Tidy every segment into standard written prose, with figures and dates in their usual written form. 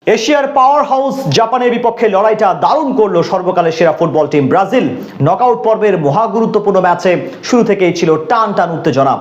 এশিয়ার power house জাপানের বিপক্ষে লড়াইটা দারুণ করলো সর্বকালের সেরা ফুটবল টিম ব্রাজিল। নকআউট পর্বের মহা গুরুত্বপূর্ণ ম্যাচে শুরু থেকেই ছিল টান টান উত্তেজনা,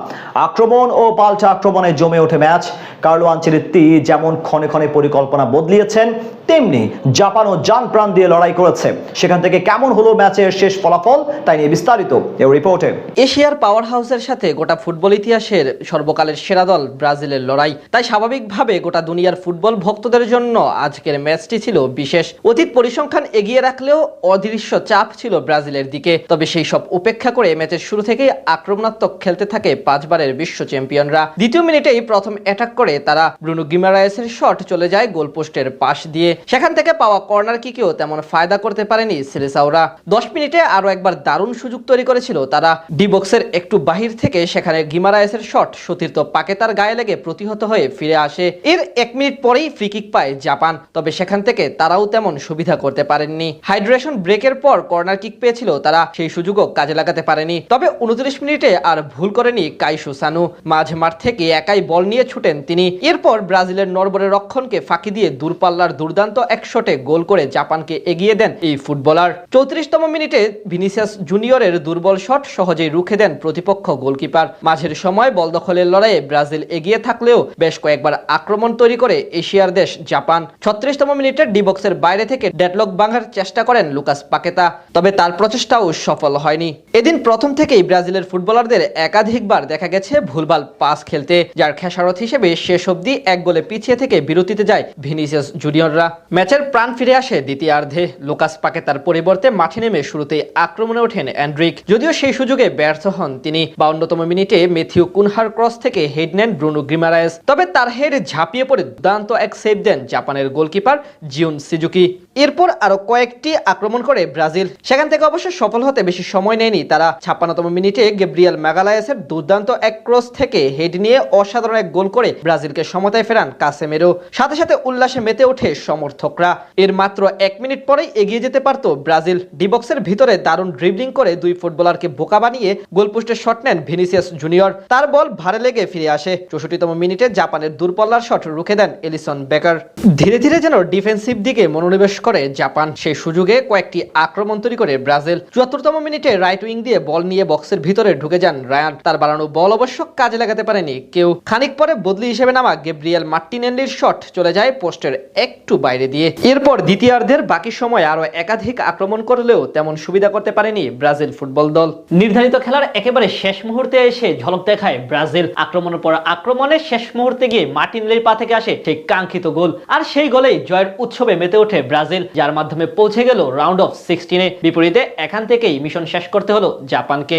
আক্রমণ ও পাল্টা আক্রমণে জমে ওঠে ম্যাচ। কার্লো আনচেলত্তি যেমন ক্ষণে ক্ষণে পরিকল্পনা বদলিয়েছেন, তেমনি জাপানও জান প্রাণ দিয়ে লড়াই করেছে। সেখান থেকে কেমন হলো ম্যাচের শেষ ফলাফল, তাই নিয়ে বিস্তারিত এই রিপোর্টে। এশিয়ার পাওয়ার হাউসের সাথে গোটা ফুটবল ইতিহাসের সর্বকালের সেরা দল ব্রাজিলের লড়াই, তাই স্বাভাবিকভাবে গোটা দুনিয়ার ফুটবল ভক্তদের জন্য আজকের ম্যাচটি ছিল বিশেষ। অতীত পরিসংখ্যান এগিয়ে রাখলেও অদৃশ্য চাপ ছিল ব্রাজিলের দিকে। তবে সেই সব উপেক্ষা করে ম্যাচের শুরু থেকেই আক্রমণাত্মক খেলতে থাকে পাঁচবারের বিশ্ব চ্যাম্পিয়নরা। দ্বিতীয় মিনিটেই প্রথম অ্যাটাক করে তারা ব্রুনো গিমারায়েসের শট চলে যায় গোলপোস্টের পাশ দিয়ে। সেখান থেকে পাওয়া কর্নার কিকেও তেমন ফায়দা করতে পারেনি সেলেসাওরা। 10 মিনিটে আরো একবার দারুণ সুযোগ তৈরি করেছিল তারা। ডি বক্সের একটু বাহির থেকে সেখানে গিমারায়েসের শট সতীর্থ পাকেতার গায়ে লেগে প্রতিহত হয়ে ফিরে আসে। এর 1 মিনিট পরেই ফ্রি কিক পায় জাপান, তবে সেখান থেকে তারাও তেমন সুবিধা করতে পারেননি। হাইড্রেশন ব্রেকের পর কর্নার কিক পেয়েছিল তারা, সেই সুযোগও কাজে লাগাতে পারেনি। তবে 29 মিনিটে আর ভুল করেনি কাইসু সানু। মাঝ মাঠ থেকে একাই বল নিয়ে ছুটেন তিনি। এরপর ব্রাজিলের নরবরের রক্ষণকে ফাঁকি দিয়ে দূরপাল্লার দুর্দান্ত এক শটে গোল করে জাপানকে এগিয়ে দেন এই ফুটবলার। 34তম মিনিটে ভিনিসিয়াস জুনিয়রের দুর্বল শট সহজেই রুখে দেন প্রতিপক্ষ গোলকিপার। মাঝের সময় বল দখলের লড়াইয়ে ব্রাজিল এগিয়ে থাকলেও বেশ কয়েকবার আক্রমণ তৈরি করে এশিয়ার দেশ জাপান। 36তম মিনিটে ডি বক্সের বাইরে থেকে ডেডলক ভাঙার চেষ্টা করেন লুকাস পাকেতা, তবে তার প্রচেষ্টাও সফল হয়নি। এদিন প্রথম থেকেই ব্রাজিলের ফুটবলারদের একাধিকবার দেখা গেছে ভুলভাল পাস খেলতে, যার খেসারত হিসেবে শেষ অবধি এক গোলে পিছিয়ে থেকে বিরতিতে যায় ভিনিসিয়াস জুনিয়ররা। ম্যাচের প্রাণ ফিরে আসে দ্বিতীয়ার্ধে। লুকাস পাকেতার পরিবর্তে মাঠে নেমে শুরুতেই আক্রমণে ওঠেন এন্ড্রিক, যদিও সেই সুযোগে ব্যর্থ হন তিনি। 52তম মিনিটে মেথিউ কুনহার ক্রস থেকে হেড নেন ব্রুনো গিমারায়েস, তবে তার হেড ঝাঁপিয়ে পড়ে দুর্দান্ত এক সেভ দেন জাপানের গোলকিপার জিউন সিজুকি। এরপর আরো কয়েকটি আক্রমণ করে ব্রাজিল, সেখান থেকে অবশ্য সফল হতে বেশি সময় নেয়নি তারা। 56তম মিনিটে গেব্রিয়েল ম্যাগালায়েসের দুর্দান্ত এক ক্রস থেকে হেড নিয়ে অসাধারণ এক গোল করে ব্রাজিলকে সমতায় ফেরান কাসেমেরো। সাথে সাথে উল্লাসে মেতে ওঠে সমর্থকরা। এর মাত্র 1 মিনিট পরেই এগিয়ে যেতে পারত ব্রাজিল। ডি বক্সের ভিতরে দারুণ ড্রিবলিং করে দুই ফুটবলারকে বোকা বানিয়ে গোলপোস্টে শট নেন ভিনিসিয়াস জুনিয়র। তার বল ভারে লেগে ফিরে আসে। 64তম মিনিটে জাপানের দূরপাল্লার শট রুখে দেন এলিসন বেকার। ধীরে ধীরে যেন ডিফেন্সিভ দিকে মনোনিবেশ করে জাপান। সেই সুযোগে কয়েকটি আক্রমণ তৈরি করে ব্রাজিল। 74তম মিনিটে রাইট উইং দিয়ে বল নিয়ে বক্সের ভিতরে ঢুকে যান রায়ান। তার বাড়ানো বল অবশ্য কাজে লাগাতে পারেনি কেউ। খানিক পরে বদলি হিসেবে নামা গেব্রিয়েল মার্টিনেল্লির শট চলে যায় পোস্টের একটু বাইরে দিয়ে। এরপর দ্বিতীয়ার্ধের বাকি সময় আরো একাধিক আক্রমণ করলেও তেমন সুবিধা করতে পারেনি ব্রাজিল ফুটবল দল। নির্ধারিত খেলার একেবারে শেষ মুহূর্তে এসে ঝলক দেখায় ব্রাজিল। আক্রমণের পর আক্রমণের শেষ মুহূর্তে গিয়ে মার্টিনেল্লির পা থেকে আসে সেই কাঙ্ক্ষিত গোল, আর সেই গোলেই জয়ের উৎসবে মেতে ওঠে ব্রাজিল, যার মাধ্যমে পৌঁছে গেল রাউন্ড অফ 16-এ। বিপরীতে এখান থেকেই মিশন শেষ করতে হলো জাপানকে।